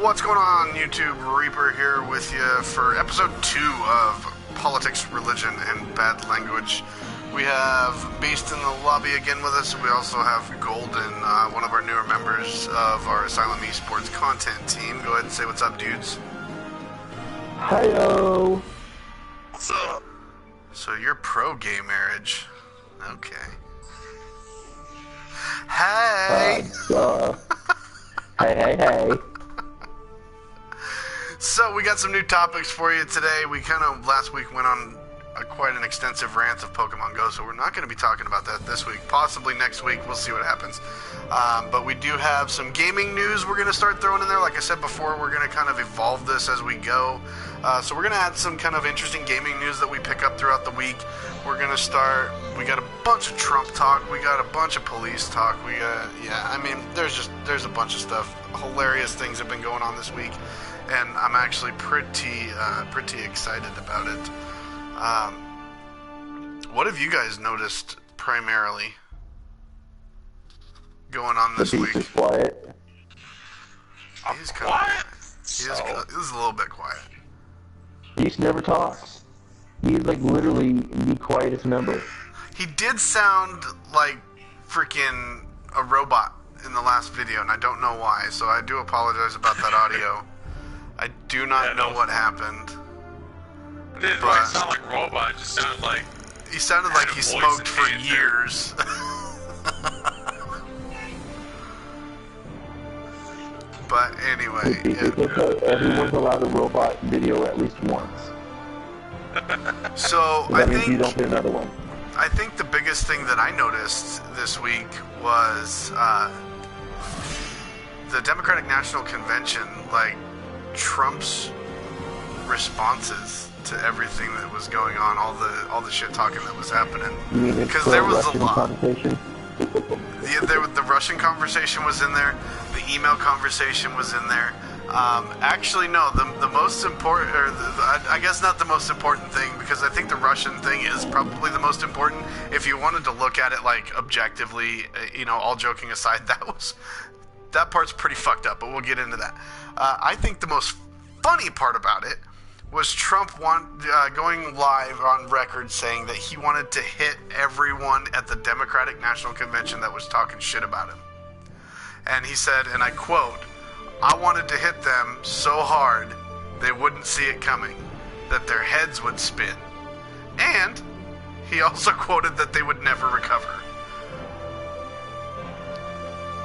What's going on, YouTube? Reaper here with you for episode 2 of Politics, Religion, and Bad Language. We have Beast in the lobby again with us. We also have Golden, one of our newer members of our Asylum Esports content team. Go ahead and say what's up, dudes. Hi-yo! What's up? So you're pro-gay marriage. Okay. Hey! Hey. So we got some new topics for you today. We kind of last week went on quite an extensive rant of Pokemon Go, so we're not going to be talking about that this week. Possibly next week. We'll see what happens. But we do have some gaming news we're going to start throwing in there. Like I said before, we're going to kind of evolve this as we go. So we're going to add some kind of interesting gaming news that we pick up throughout the week. We're going to start, we got a bunch of Trump talk, we got a bunch of police talk, we got, there's a bunch of stuff. Hilarious things have been going on this week, and I'm actually pretty excited about it. What have you guys noticed primarily going on this week? He's quiet. He's kind of quiet. He is a little bit quiet. He never talks. He's like literally the quietest member. He did sound like freaking a robot in the last video, and I don't know why, so I do apologize about that audio. I do not know what happened. It didn't like sound like a robot, it just sounded like... He sounded like he smoked for years. But anyway... Everyone's allowed a robot video at least once. So, that means you don't get another one. I think the biggest thing that I noticed this week was the Democratic National Convention, like Trump's responses to everything that was going on, all the shit talking that was happening. Because there was a lot. The Russian conversation was in there. The email conversation was in there. Actually, no. The most important, or I guess not the most important thing, because I think the Russian thing is probably the most important. If you wanted to look at it like objectively, all joking aside, that part's pretty fucked up. But we'll get into that. I think the most funny part about it was Trump going live on record saying that he wanted to hit everyone at the Democratic National Convention that was talking shit about him. And he said, and I quote, "I wanted to hit them so hard they wouldn't see it coming, that their heads would spin." And he also quoted that they would never recover.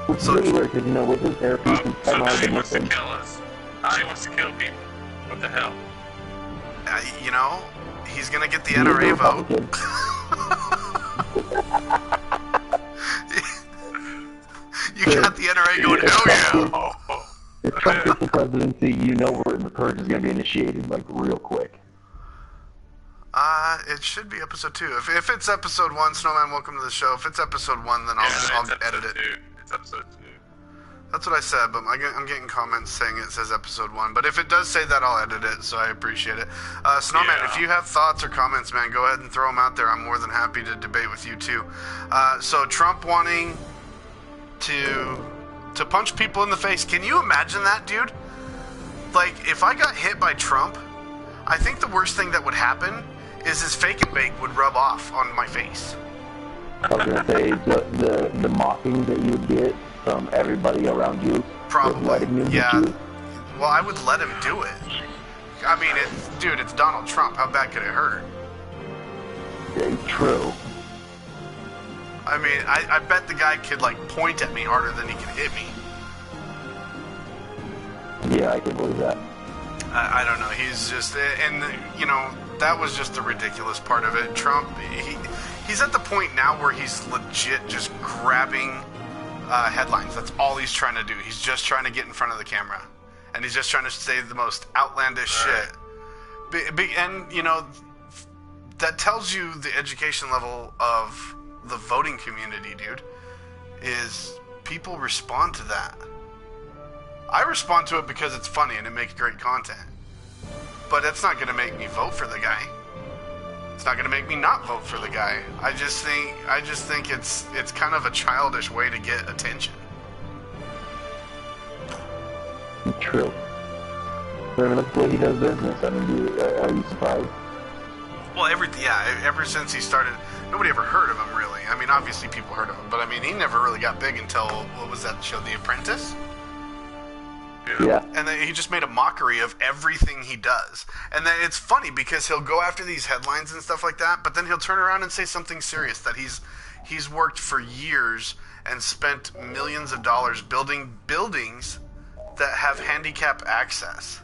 Which is really weird, because with his therapy, so now he wants to kill us. Now he wants to kill people. What the hell? He's gonna get the NRA vote. You got the NRA going, hell yeah! If Trump gets the presidency, where the purge is going to be initiated, like, real quick. It should be episode 2. If it's episode 1, Snowman, welcome to the show. If it's episode 1, then I'll edit it. It's episode 2. That's what I said, but I'm getting comments saying it says episode 1. But if it does say that, I'll edit it, so I appreciate it. Snowman, if you have thoughts or comments, man, go ahead and throw them out there. I'm more than happy to debate with you, too. So Trump wanting to punch people in the face. Can you imagine that, dude? Like, if I got hit by Trump, I think the worst thing that would happen is his fake and bake would rub off on my face. I was going to say, the mocking that you would get from everybody around you. Probably, yeah. Well, I would let him do it. I mean, it's Donald Trump. How bad could it hurt? Yeah, true. I mean, I bet the guy could, point at me harder than he can hit me. Yeah, I can believe that. I don't know. He's just... And, that was just the ridiculous part of it. Trump, he's at the point now where he's legit just grabbing headlines. That's all he's trying to do. He's just trying to get in front of the camera. And he's just trying to say the most outlandish shit. And, that tells you the education level of the voting community, dude, is people respond to that. I respond to it because it's funny and it makes great content. But that's not going to make me vote for the guy. It's not going to make me not vote for the guy. I just think it's kind of a childish way to get attention. True. I mean, look the way he does business. I mean, are you surprised? Well, ever since he started, nobody ever heard of him, really. I mean, obviously people heard of him, but I mean, he never really got big until, what was that show, The Apprentice? Yeah. And then he just made a mockery of everything he does. And then it's funny because he'll go after these headlines and stuff like that, but then he'll turn around and say something serious, that he's worked for years and spent millions of dollars building buildings that have handicap access.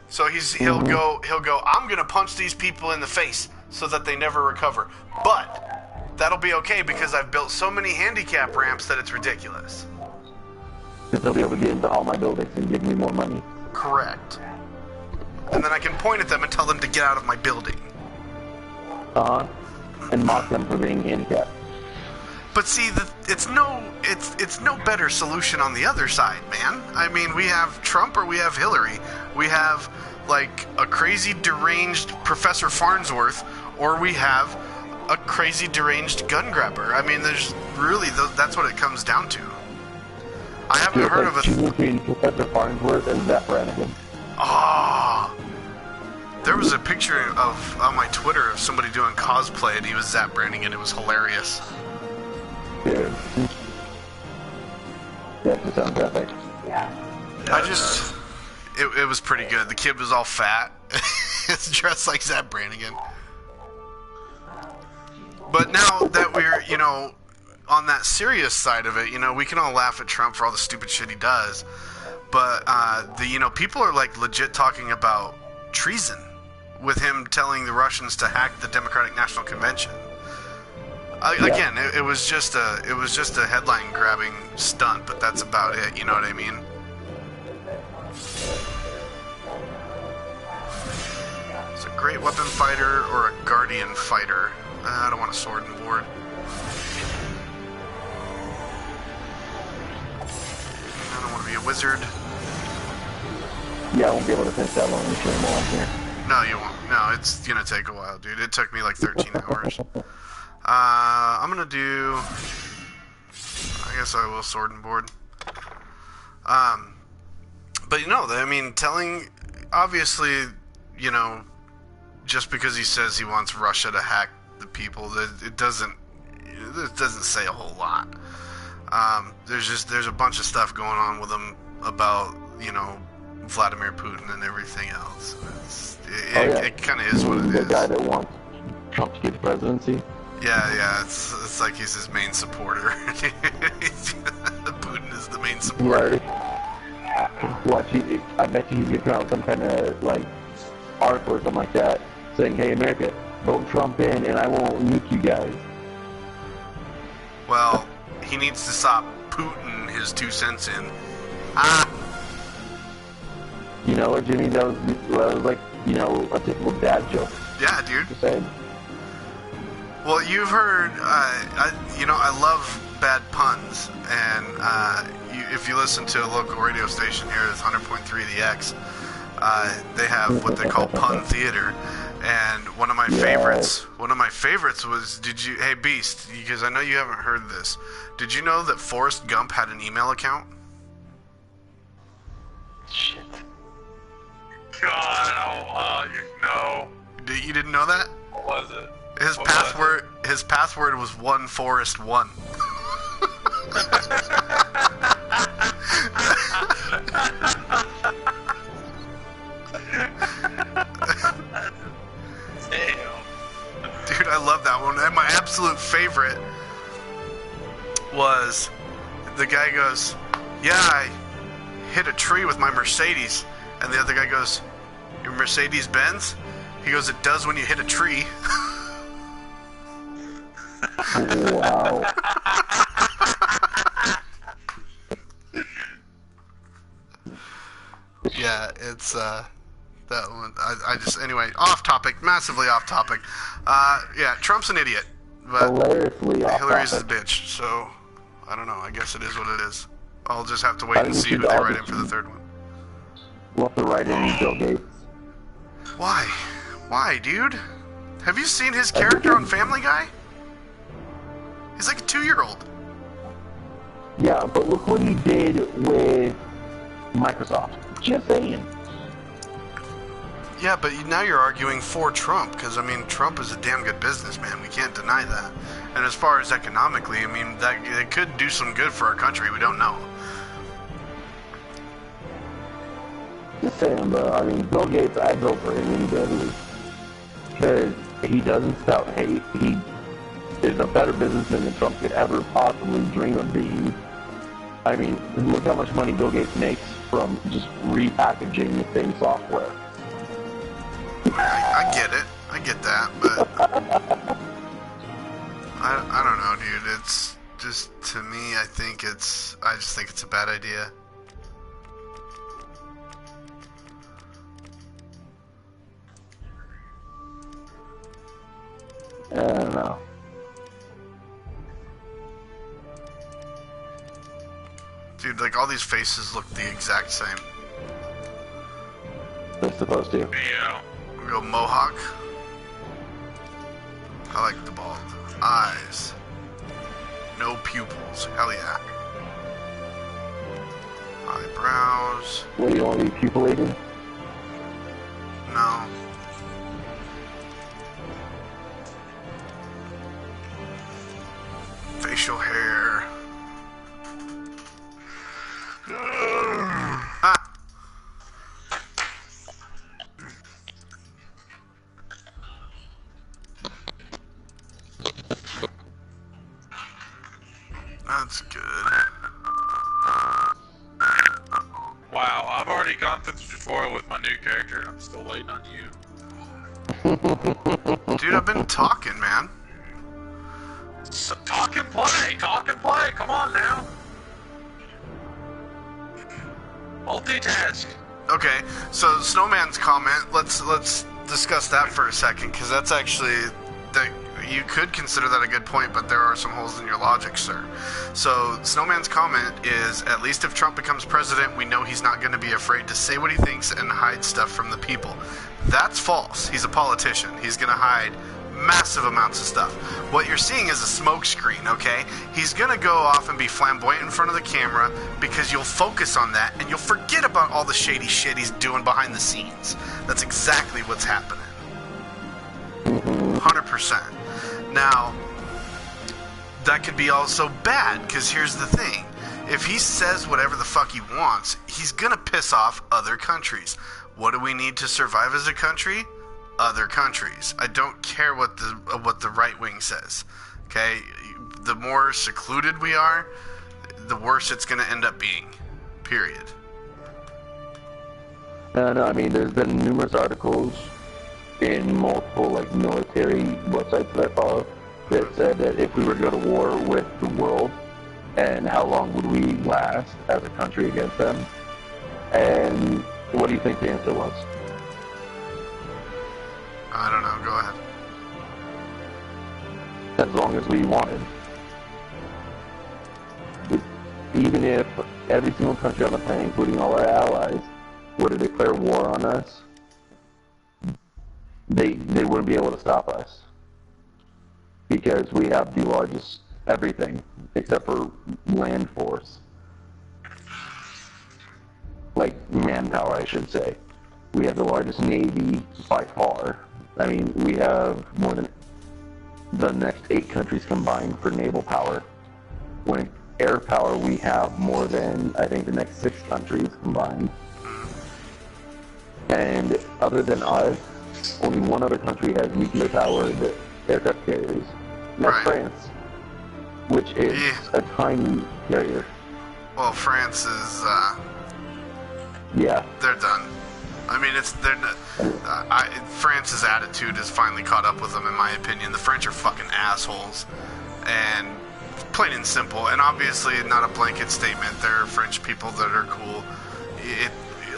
So he'll go, I'm going to punch these people in the face so that they never recover. But that'll be okay because I've built so many handicap ramps that it's ridiculous. Because they'll be able to get into all my buildings and give me more money. Correct. And then I can point at them and tell them to get out of my building. And mock them for being handicapped. But see, it's no better solution on the other side, man. I mean, we have Trump or we have Hillary. We have, like, a crazy deranged Professor Farnsworth, or we have a crazy deranged gun grabber. I mean, there's really, that's what it comes down to. I haven't heard of a... between Professor Farnsworth and Zap Brannigan. Ah. There was a picture on my Twitter of somebody doing cosplay, and he was Zap Brannigan. It was hilarious. Dude. That sounds epic. It was pretty good. The kid was all fat. It's dressed like Zap Brannigan. But now that we're, on that serious side of it, we can all laugh at Trump for all the stupid shit he does. But, people are, like, legit talking about treason with him telling the Russians to hack the Democratic National Convention. Again, it was just a headline grabbing stunt, but that's about it. You know what I mean? It's a great weapon fighter or a guardian fighter. I don't want a sword and board. I don't want to be a wizard. Yeah, I won't be able to finish that long stream on here. No, you won't. No, it's gonna take a while, dude. It took me like 13 hours. I'm gonna do... I guess I will sword and board. But I mean, telling... Obviously, just because he says he wants Russia to hack the people, it doesn't say a whole lot. There's a bunch of stuff going on with him about, Vladimir Putin and everything else. It kind of is what it is. The guy that wants Trump to get the presidency? Yeah, it's like he's his main supporter. Putin is the main supporter. Watch, I bet you he's going to come out with some kind of, article or something like that, saying, hey, America, vote Trump in and I won't nuke you guys. Well, he needs to stop Putin his 2 cents in. You know what, Jimmy? That was like, a typical dad joke. Yeah, dude. Just saying. Well, you've heard, I love bad puns, and if you listen to a local radio station here, it's 100.3 The X, they have what they call pun theater, and one of my favorites was, hey Beast, because I know you haven't heard this, did you know that Forrest Gump had an email account? Shit. God, You didn't know that? What was it? His password was 1Forrest1. Dude, I love that one. And my absolute favorite was the guy goes, yeah, I hit a tree with my Mercedes. And the other guy goes, your Mercedes Benz? He goes, it does when you hit a tree. Wow. Yeah, it's that one. Anyway, off topic, massively off topic. Yeah, Trump's an idiot, but Hilariously off Hillary's a topic. bitch. So I don't know. I guess it is what it is. I'll just have to wait and see who they write in for the third one. We'll have to write in Bill Gates. Why? Why, dude? Have you seen his character on Family Guy? He's like a 2-year-old. Yeah, but look what he did with Microsoft. Just saying. Yeah, but now you're arguing for Trump, because, I mean, Trump is a damn good businessman. We can't deny that. And as far as economically, I mean, that it could do some good for our country. We don't know. Just saying, bro. I mean, Bill Gates, I vote for him immediately. Because he doesn't spout hate. He is a better businessman than Trump could ever possibly dream of being. I mean, look how much money Bill Gates makes from just repackaging the same software. I get it. I get that, but I don't know, dude. It's just, to me, I just think it's a bad idea. I don't know. Dude, like, all these faces look the exact same. They're supposed to. Yeah. We go Mohawk. I like the bald. Eyes. No pupils. Hell yeah. Eyebrows. What do you want to be pupilated? No. Facial hair. Ah. That's good. Wow, I've already gone through the tutorial with my new character. I'm still waiting on you. Dude, I've been talking, man. So talk and play! Talk and play! Come on now! Multitask! Okay, so Snowman's comment, let's discuss that for a second, because that's actually, that you could consider that a good point, but there are some holes in your logic, sir. So Snowman's comment is, at least if Trump becomes president, we know he's not going to be afraid to say what he thinks and hide stuff from the people. That's false. He's a politician. He's going to hide massive amounts of stuff. What you're seeing is a smoke screen, okay? He's gonna go off and be flamboyant in front of the camera because you'll focus on that and you'll forget about all the shady shit he's doing behind the scenes. That's exactly what's happening. 100%. Now, that could be also bad, because here's the thing. If he says whatever the fuck he wants, he's gonna piss off other countries. What do we need to survive as a country? Other countries. I don't care what the right wing says. Okay, the more secluded we are, the worse it's going to end up being. Period. No, I mean, there's been numerous articles in multiple like military websites that I follow that said that if we were to go to war with the world, and how long would we last as a country against them? And what do you think the answer was? I don't know. Go ahead. As long as we wanted. Even if every single country on the planet, including all our allies, were to declare war on us, they wouldn't be able to stop us. Because we have the largest everything, except for land force. Like, manpower, I should say. We have the largest navy by far. I mean, we have more than the next 8 countries combined for naval power. When air power, we have more than, I think, the next 6 countries combined. And other than us, only one other country has nuclear-powered aircraft carriers. And that's France, which is a tiny carrier. Well, France is, yeah. they're done. I mean, France's attitude has finally caught up with them, in my opinion. The French are fucking assholes, and plain and simple. And obviously, not a blanket statement. There are French people that are cool.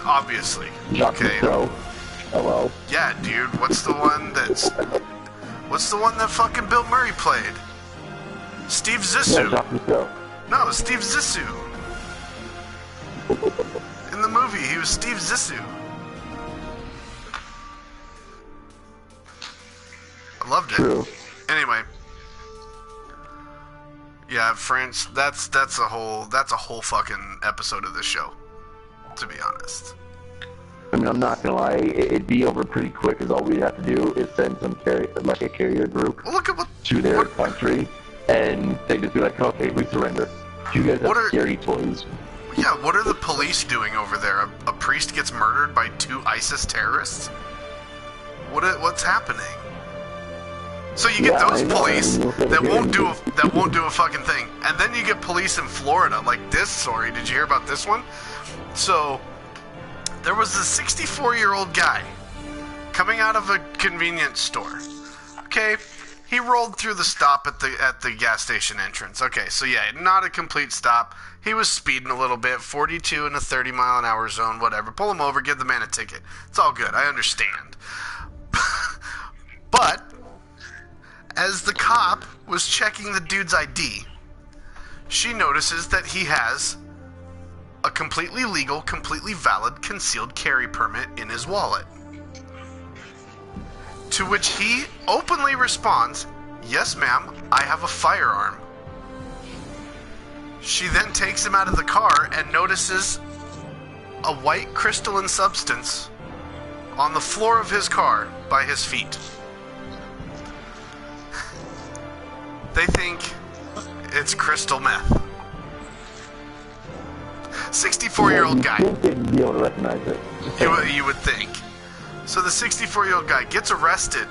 Obviously. Jacques Okay. Cousteau. Hello. Yeah, dude. What's the one that fucking Bill Murray played? Steve Zissou. Yeah, Jacques Cousteau. No, Steve Zissou. In the movie, he was Steve Zissou. I loved it. True. Anyway, yeah, France. That's a whole fucking episode of this show. To be honest, mean, I'm not gonna lie, it'd be over pretty quick. Is all we'd have to do is send some a carrier group Well, look at what to their country, and they just be like, okay, we surrender. You guys have scary toys. Yeah, what are the police doing over there? A priest gets murdered by 2 ISIS terrorists? What's happening? So you get those police that won't do a fucking thing, and then you get police in Florida like this story. Did you hear about this one? So there was a 64-year-old guy coming out of a convenience store. Okay, he rolled through the stop at the gas station entrance. Okay, so yeah, not a complete stop. He was speeding a little bit, 42 in a 30-mile-an-hour zone, whatever. Pull him over, give the man a ticket. It's all good. I understand. But as the cop was checking the dude's ID, she notices that he has a completely legal, completely valid concealed carry permit in his wallet. To which he openly responds, "Yes, ma'am, I have a firearm." She then takes him out of the car and notices a white crystalline substance on the floor of his car by his feet. They think it's crystal meth. 64-year-old guy. You'd be able to recognize it. You would think. So the 64-year-old guy gets arrested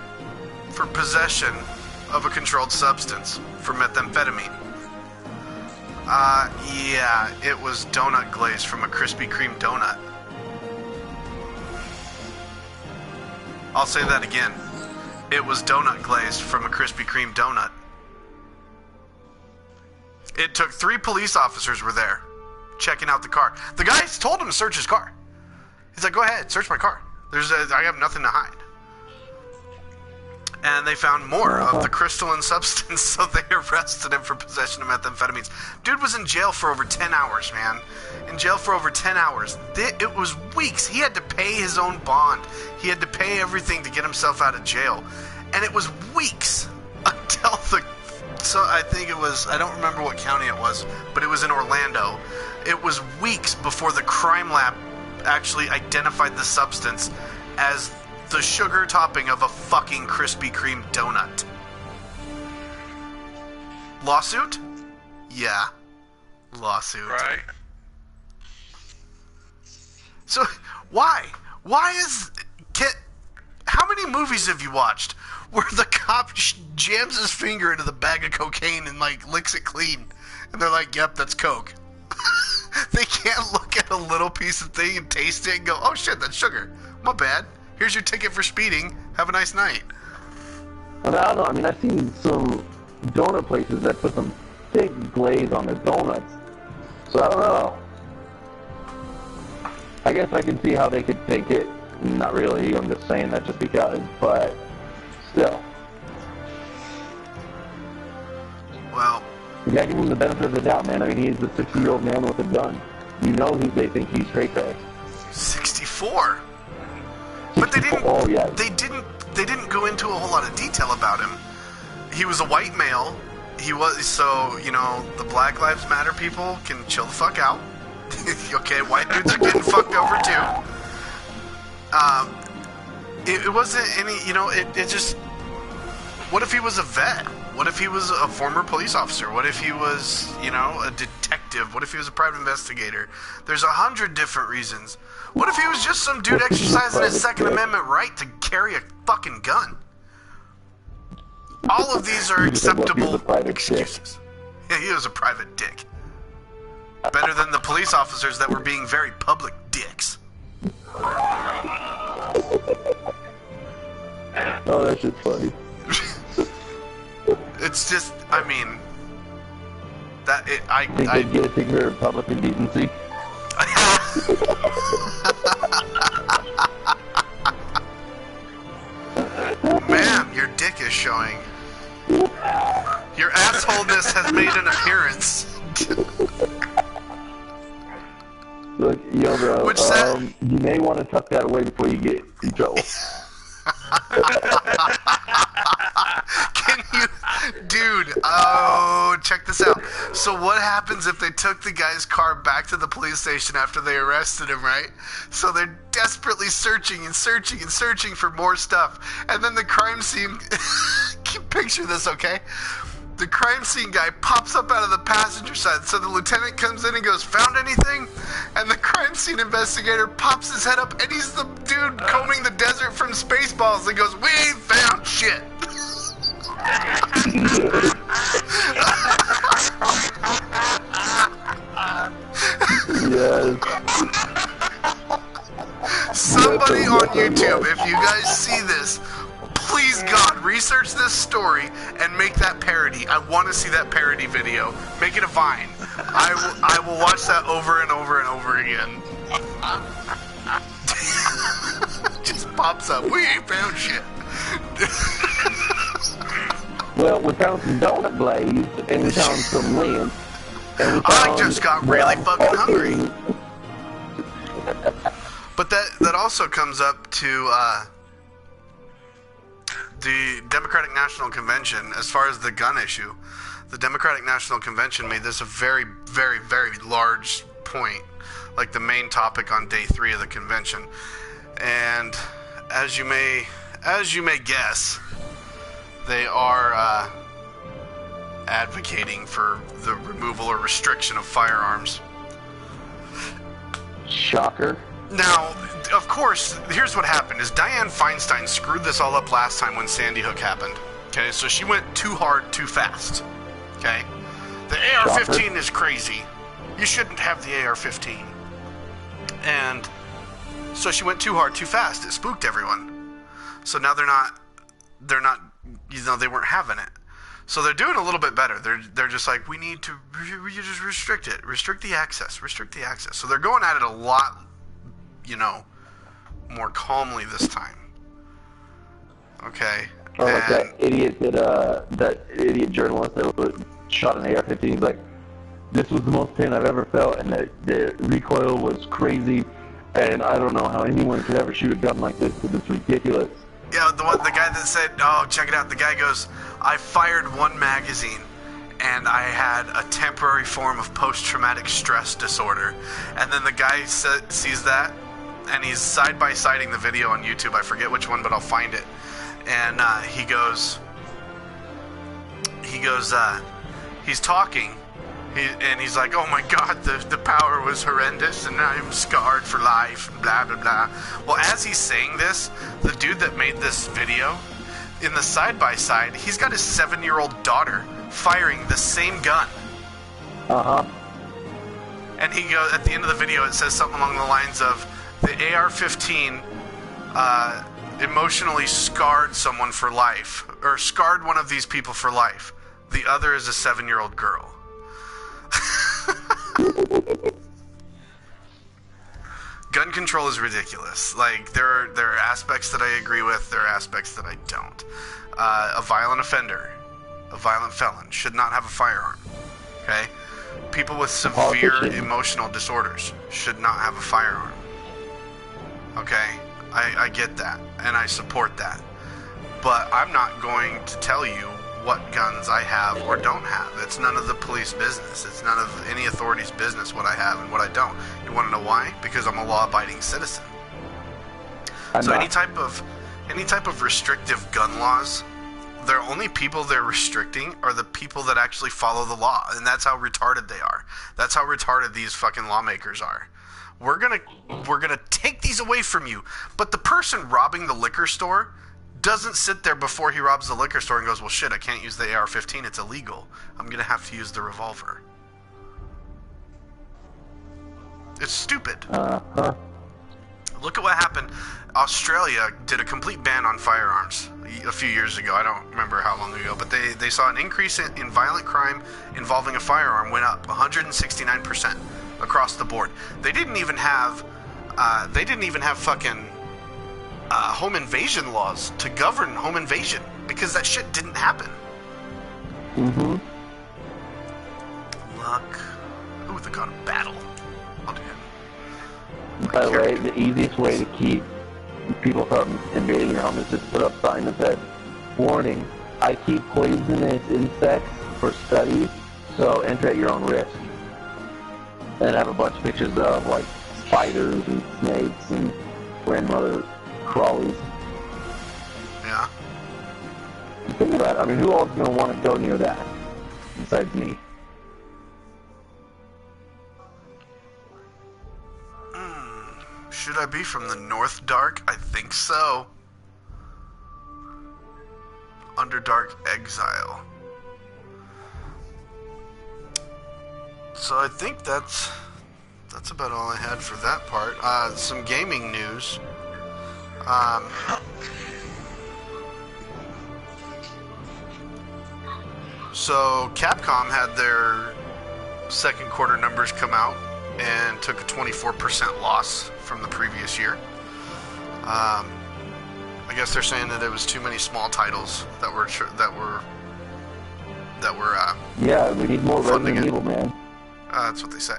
for possession of a controlled substance for methamphetamine. Yeah, it was donut glaze from a Krispy Kreme donut. I'll say that again. It was donut glaze from a Krispy Kreme donut. It took 3 police officers were there, checking out the car. The guy told him to search his car. He's like, "Go ahead, search my car. I have nothing to hide." And they found more of the crystalline substance, so they arrested him for possession of methamphetamines. Dude was in jail for over 10 hours, man. In jail for over 10 hours. It was weeks. He had to pay his own bond. He had to pay everything to get himself out of jail. And it was weeks until so I think it was, I don't remember what county it was, but it was in Orlando. It was weeks before the crime lab actually identified the substance as the sugar topping of a fucking Krispy Kreme donut. Lawsuit? Yeah. Lawsuit. Right. So, why? How many movies have you watched where the cop jams his finger into the bag of cocaine and, like, licks it clean? And they're like, "Yep, that's coke." They can't look at a little piece of thing and taste it and go, "Oh shit, that's sugar. My bad. Here's your ticket for speeding. Have a nice night." I don't know. I mean, I've seen some donut places that put some thick glaze on their donuts. So I don't know. I guess I can see how they could take it. Not really. I'm just saying that just because. But still. Well, You gotta give him the benefit of the doubt, man. I mean, he's a 60-year-old man with a gun. You know they think he's straight crack. 64. But they didn't. Oh, yeah. They didn't go into a whole lot of detail about him. He was a white male. He was, so, you know, the Black Lives Matter people can chill the fuck out. Okay, white dudes are getting fucked over too. It wasn't any, you know, it just. What if he was a vet? What if he was a former police officer? What if he was, you know, a detective? What if he was a private investigator? There's 100 different reasons. What if he was just some dude exercising his Second Amendment right to carry a fucking gun? All of these are acceptable excuses. Yeah, he was a private dick. Better than the police officers that were being very public dicks. Oh, that's just funny. It's just, I mean, that it, I Think they'd get a figure of public indecency? Ma'am, your dick is showing. Your assholeness has made an appearance. Look, yo, bro, Which said- you may want to tuck that away before you get in trouble. Dude, oh, check this out. So what happens if they took the guy's car back to the police station after they arrested him, right? So they're desperately searching and searching and searching for more stuff. And then the crime scene, picture this, okay? The crime scene guy pops up out of the passenger side. So the lieutenant comes in and goes, "Found anything?" And the crime scene investigator pops his head up, and he's the dude combing the desert from Spaceballs and goes, "We ain't found shit." Yes. Somebody on YouTube, if you guys see this, please God, research this story and make that parody. I want to see that parody video. Make it a Vine. I will watch that over and over and over again. Just pops up. We ain't found shit. Well, we found some donut glaze, and we found some lint, and we I found just got really fucking hungry. hungry. But that also comes up to the Democratic National Convention. As far as the gun issue, the Democratic National Convention made this a very, very, very large point, like the main topic on day 3 of the convention. And as you may guess, they are advocating for the removal or restriction of firearms. Shocker. Now, of course, here's what happened, is Dianne Feinstein screwed this all up last time when Sandy Hook happened. Okay, so she went too hard, too fast. Okay? The AR-15 is crazy. You shouldn't have the AR-15. And so she went too hard, too fast. It spooked everyone. So now they're not, they weren't having it. So they're doing a little bit better. They're just like, we just restrict it. Restrict the access. So they're going at it a lot, more calmly this time. Okay. Or like that idiot that idiot journalist that shot an AR-15. He's like, this was the most pain I've ever felt, and the recoil was crazy, and I don't know how anyone could ever shoot a gun like this, because it's ridiculous. Yeah, the guy that said, "Oh, check it out." The guy goes, "I fired one magazine, and I had a temporary form of post-traumatic stress disorder." And then the guy sees that, and he's side-by-siding the video on YouTube. I forget which one, but I'll find it. And he goes, he's talking, and he's like, "Oh my God, the power was horrendous, and I'm scarred for life, blah, blah, blah." Well, as he's saying this, the dude that made this video, in the side-by-side, he's got his 7-year-old daughter firing the same gun. Uh-huh. And he goes, at the end of the video, it says something along the lines of, the AR-15 emotionally scarred someone for life, or scarred one of these people for life. The other is a 7-year-old girl. Gun control is ridiculous. Like, there are aspects that I agree with, there are aspects that I don't. A violent offender, a violent felon, should not have a firearm. Okay? People with severe emotional disorders should not have a firearm. Okay? I get that, and I support that. But I'm not going to tell you what guns I have or don't have. It's none of the police business. It's none of any authority's business what I have and what I don't. You want to know why? Because I'm a law-abiding citizen. So any type of restrictive gun laws, the only people they're restricting are the people that actually follow the law, and that's how retarded they are. That's how retarded these fucking lawmakers are. We're gonna take these away from you, but the person robbing the liquor store doesn't sit there before he robs the liquor store and goes, "Well, shit, I can't use the AR-15. It's illegal. I'm gonna have to use the revolver." It's stupid. Look at what happened. Australia did a complete ban on firearms a few years ago. I don't remember how long ago, but they saw an increase in violent crime involving a firearm went up 169% across the board. They didn't even have fucking home invasion laws to govern home invasion because that shit didn't happen. Mm-hmm. Luck. Ooh, the god of battle. I'll do him. By the way, the easiest way to keep people from invading your home is just put up signs that says, "Warning, I keep poisonous insects for study, so enter at your own risk. And I have a bunch of pictures of like spiders and snakes and grandmother crawlies. Yeah. Think about it. I mean, who else is going to want to go near that besides me? Should I be from the North Dark? I think so. Underdark Exile. So I think that's about all I had for that part. Some gaming news. So Capcom had their second quarter numbers come out and took a 24% loss from the previous year. I guess they're saying that it was too many small titles that were Yeah, we need more Resident Evil, man. that's what they say.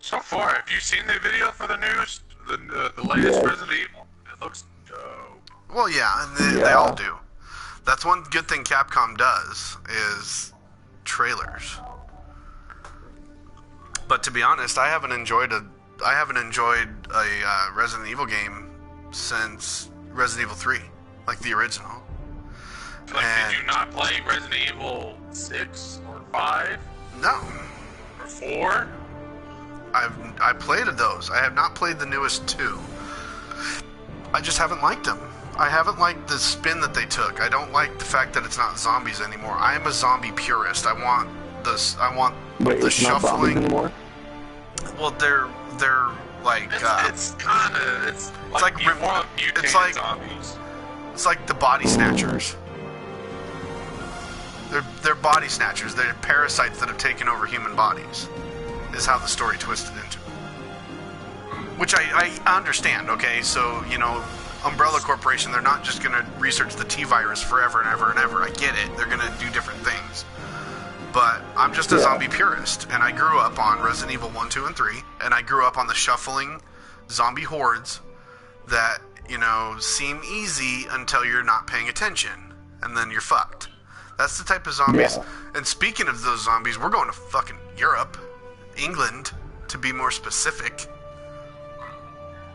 So far, have you seen the video for the news? The latest Yes. Resident Evil? It looks dope. Well, yeah, and they all do. That's one good thing Capcom does is trailers. But to be honest, I haven't enjoyed a Resident Evil game since Resident Evil 3, like the original. Like, And- did you not play Resident Evil 6 or 5 No, or 4? I played those. I have not played the newest two. I just haven't liked them. I haven't liked the spin that they took. I don't like the fact that it's not zombies anymore. I am a zombie purist. I want this. I want Wait, the it's not zombies shuffling. anymore? Well, they're like It's kind of it's like you want mutated it's like- zombies. it's like the body snatchers. They're body snatchers. They're parasites that have taken over human bodies. Is how the story twisted into. Which I understand. Okay, so Umbrella Corporation, they're not just gonna research the T virus forever and ever and ever. I get it. They're gonna do different things. But I'm just a zombie purist, and I grew up on Resident Evil 1, 2, and 3, and I grew up on the shuffling zombie hordes that, seem easy until you're not paying attention, and then you're fucked. That's the type of zombies. Yeah. And speaking of those zombies, we're going to fucking Europe, England, to be more specific.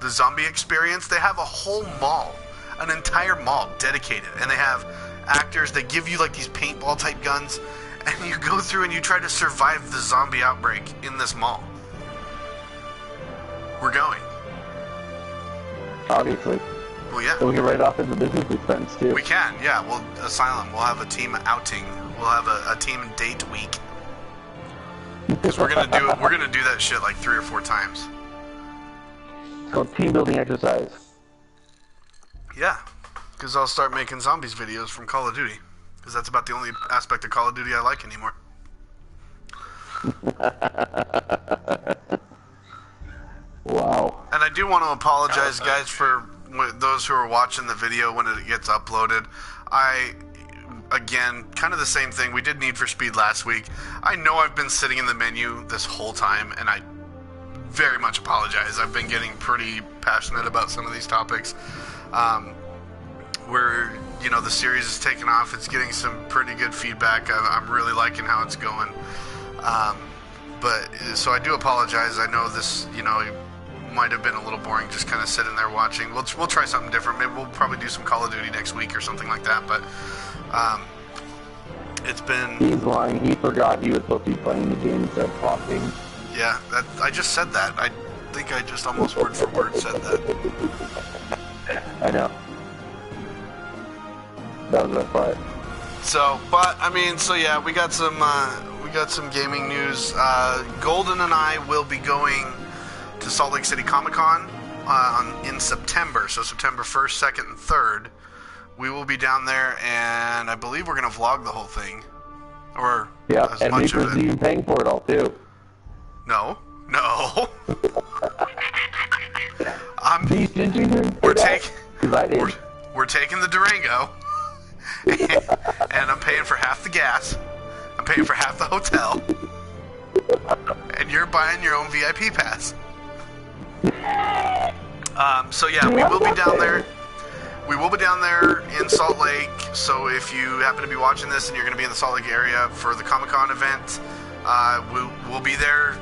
The zombie experience, they have a whole mall, an entire mall dedicated, and they have actors. They give you like these paintball type guns, and you go through and you try to survive the zombie outbreak in this mall. We're going. Obviously. Well, yeah, So we can write off as a business expense, too. we can. Yeah, well, Asylum, we'll have a team outing. We'll have a team date week. Because we're gonna do that shit like 3 or 4 times. It's called team building exercise. Yeah, because I'll start making zombies videos from Call of Duty. Because that's about the only aspect of Call of Duty I like anymore. Wow. And I do want to apologize, guys, for those who are watching the video when it gets uploaded. Again, kind of the same thing. We did Need for Speed last week. I know I've been sitting in the menu this whole time, and I very much apologize. I've been getting pretty passionate about some of these topics. Where, the series is taking off. It's getting some pretty good feedback. I'm really liking how it's going. So I do apologize. I know this, might have been a little boring just kind of sitting there watching. We'll try something different. Maybe we'll probably do some Call of Duty next week or something like that. But it's been... He's lying. He forgot he was supposed to be playing the game instead of talking. Yeah, I just said that. I think I just almost word for word said that. I know. That was our part. So, yeah, we got some gaming news. Golden and I will be going to Salt Lake City Comic-Con in September. So September 1st, 2nd, and 3rd. We will be down there, and I believe we're going to vlog the whole thing. Or as and much of Reaper's it. even paying for it all, too. No. See, didn't you hear We're that? taking... 'Cause I did. We're taking the Durango, and I'm paying for half the gas. I'm paying for half the hotel, and you're buying your own VIP pass. So yeah, we will be down there. We will be down there in Salt Lake, so if you happen to be watching this and you're going to be in the Salt Lake area for the Comic-Con event, we'll be there.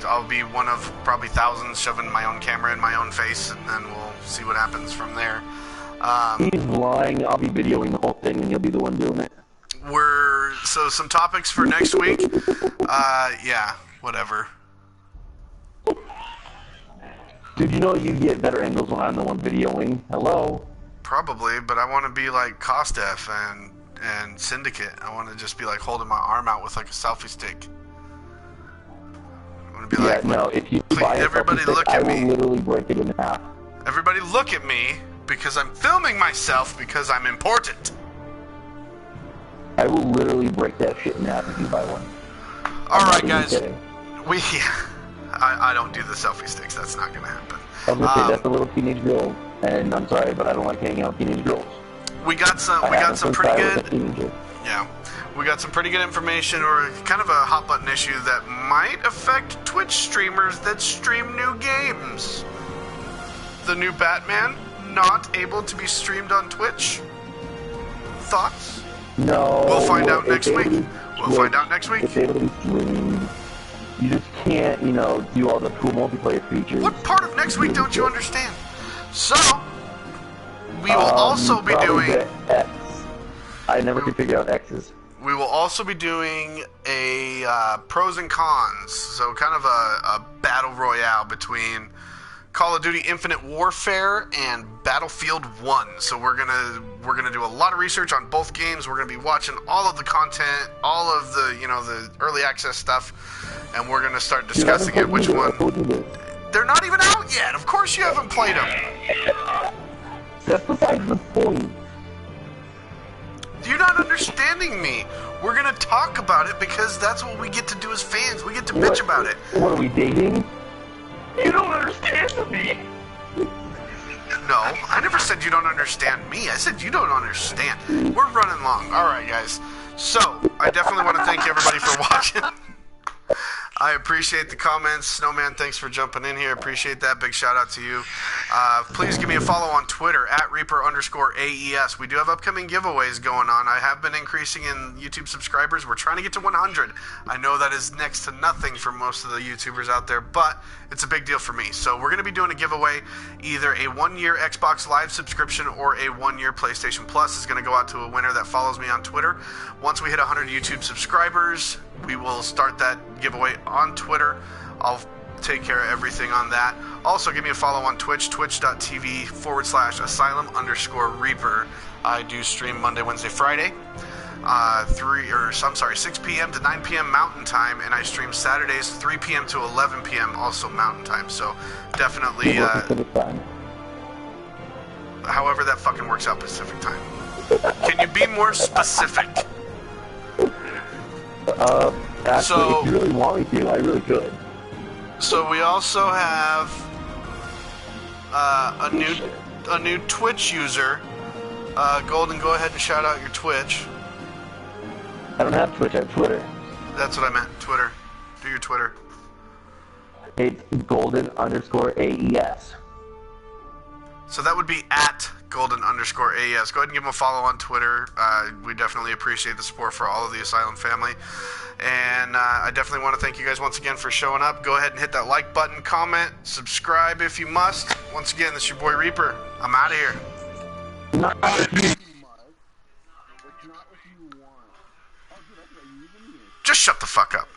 I'll be one of probably thousands shoving my own camera in my own face, and then we'll see what happens from there. He's lying. I'll be videoing the whole thing, and you'll be the one doing it. So some topics for next week. Yeah, whatever. Dude, you know you get better angles when I'm the one videoing. Hello? Probably, but I want to be like Kostef and Syndicate. I want to just be like holding my arm out with like a selfie stick. I want to be like, no, if you please, buy a everybody selfie look stick, at I will me. literally break it in half. Everybody look at me because I'm filming myself because I'm important. I will literally break that shit in half if you buy one. All right, I'm not guys. even kidding. I don't do the selfie sticks. That's not gonna happen. I was gonna say that's a little teenage girl, and I'm sorry, but I don't like hanging out with teenage girls. We got some pretty good. Yeah, we got some pretty good information, or kind of a hot button issue that might affect Twitch streamers that stream new games. The new Batman not able to be streamed on Twitch. Thoughts? No. We'll find out next week. We'll find out next week. It's able to be streamed. You just can't, do all the cool multiplayer features. What part of next week don't you understand? So, we will also be doing... X. I never could figure out X's. We will also be doing a pros and cons, so kind of a battle royale between Call of Duty Infinite Warfare and Battlefield 1. So we're gonna do a lot of research on both games. We're gonna be watching all of the content, all of the the early access stuff, and we're gonna start discussing it. Which one? They're not even out yet. Of course you haven't played them. That's besides the point. You're not understanding me. We're gonna talk about it because that's what we get to do as fans. We get to bitch about it. What are we dating? You don't understand me. No, I never said you don't understand me. I said you don't understand. We're running long. All right, guys. So, I definitely want to thank everybody for watching. I appreciate the comments. Snowman, thanks for jumping in here. Appreciate that. Big shout out to you. Please give me a follow on Twitter at Reaper_AES. We do have upcoming giveaways going on. I have been increasing in YouTube subscribers. We're trying to get to 100. I know that is next to nothing for most of the YouTubers out there, but it's a big deal for me. So we're going to be doing a giveaway. Either a 1-year Xbox Live subscription or a 1-year PlayStation Plus is going to go out to a winner that follows me on Twitter. Once we hit 100 YouTube subscribers, we will start that giveaway on Twitter. I'll take care of everything on that. Also, give me a follow on Twitch, twitch.tv/asylum_reaper. I do stream Monday, Wednesday, Friday, 6 p.m. to 9 p.m. Mountain Time, and I stream Saturdays 3 p.m. to 11 p.m. also Mountain Time. So definitely, however that fucking works out Pacific Time. Can you be more specific? Actually, if you really want me to, I really could. So we also have a new Twitch user. Golden, go ahead and shout out your Twitch. I don't have Twitch, I have Twitter. That's what I meant. Twitter. Do your Twitter. It's golden_AES. So that would be at golden_AES. Go ahead and give him a follow on Twitter. We definitely appreciate the support for all of the Asylum family. And I definitely want to thank you guys once again for showing up. Go ahead and hit that like button, comment, subscribe if you must. Once again, this is your boy Reaper. I'm out of here. Just shut the fuck up.